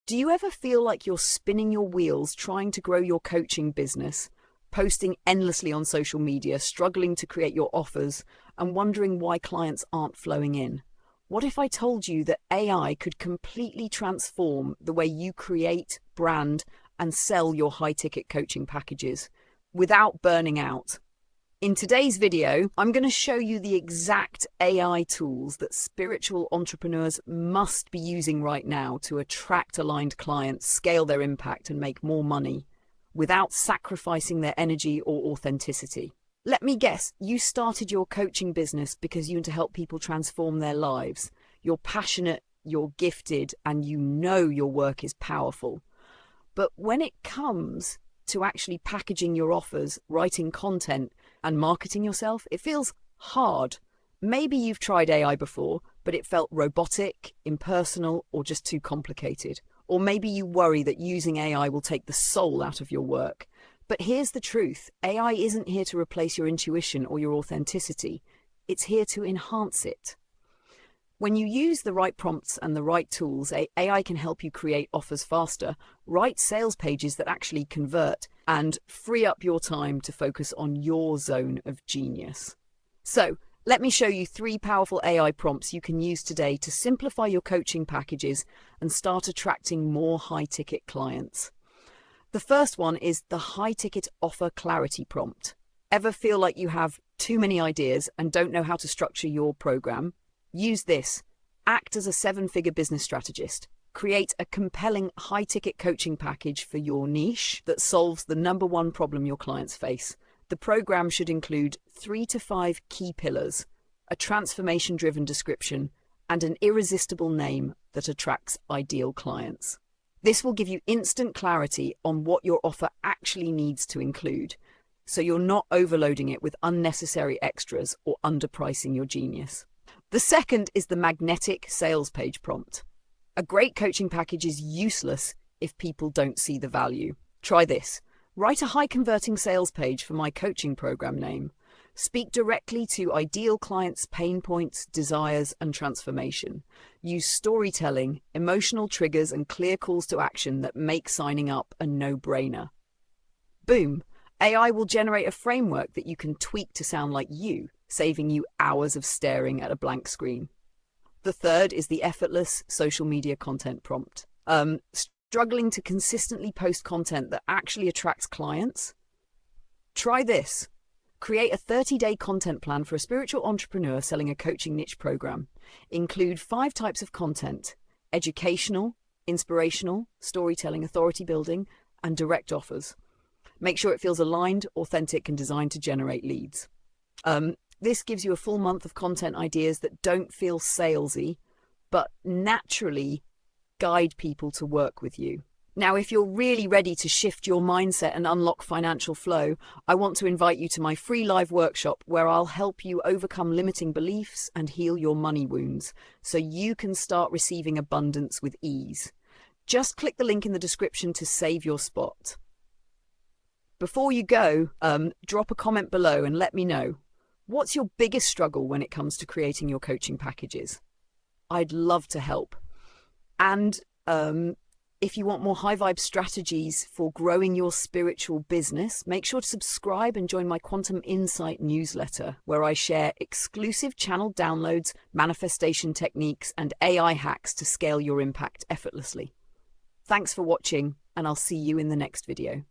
Do you ever feel like you're spinning your wheels trying to grow your coaching business, posting endlessly on social media, struggling to create your offers, and wondering why clients aren't flowing in? What if I told you that AI could completely transform the way you create, brand, and sell your high-ticket coaching packages without burning out? In today's video, I'm going to show you the exact AI tools that spiritual entrepreneurs must be using right now to attract aligned clients, scale their impact, and make more money without sacrificing their energy or authenticity. Let me guess, you started your coaching business because you want to help people transform their lives. You're passionate, you're gifted, and you know your work is powerful. But when it comes to actually packaging your offers, writing content, and marketing yourself, it feels hard. Maybe you've tried AI before, but it felt robotic, impersonal, or just too complicated. Or maybe you worry that using AI will take the soul out of your work. But here's the truth. AI isn't here to replace your intuition or your authenticity. It's here to enhance it. When you use the right prompts and the right tools, AI can help you create offers faster, write sales pages that actually convert, and free up your time to focus on your zone of genius. So, let me show you 3 powerful AI prompts you can use today to simplify your coaching packages and start attracting more high-ticket clients. The first one is the high-ticket offer clarity prompt. Ever feel like you have too many ideas and don't know how to structure your program? Use this. Act as a 7-figure business strategist. Create a compelling high-ticket coaching package for your niche that solves the #1 problem your clients face. The program should include 3 to 5 key pillars, a transformation-driven description, and an irresistible name that attracts ideal clients. This will give you instant clarity on what your offer actually needs to include, so you're not overloading it with unnecessary extras or underpricing your genius. The second is the magnetic sales page prompt. A great coaching package is useless if people don't see the value. Try this. Write a high-converting sales page for my coaching program name. Speak directly to ideal clients' pain points, desires, and transformation. Use storytelling, emotional triggers, and clear calls to action that make signing up a no-brainer. Boom! AI will generate a framework that you can tweak to sound like you, saving you hours of staring at a blank screen. The third is the effortless social media content prompt. Struggling to consistently post content that actually attracts clients? Try this. Create a 30-day content plan for a spiritual entrepreneur selling a coaching niche program. Include 5 types of content: educational, inspirational, storytelling, authority building, and direct offers. Make sure it feels aligned, authentic, and designed to generate leads. This gives you a full month of content ideas that don't feel salesy, but naturally guide people to work with you. Now, if you're really ready to shift your mindset and unlock financial flow, I want to invite you to my free live workshop where I'll help you overcome limiting beliefs and heal your money wounds so you can start receiving abundance with ease. Just click the link in the description to save your spot. Before you go, drop a comment below and let me know. What's your biggest struggle when it comes to creating your coaching packages? I'd love to help. And if you want more high vibe strategies for growing your spiritual business, make sure to subscribe and join my Quantum Insight newsletter, where I share exclusive channel downloads, manifestation techniques, and AI hacks to scale your impact effortlessly. Thanks for watching, and I'll see you in the next video.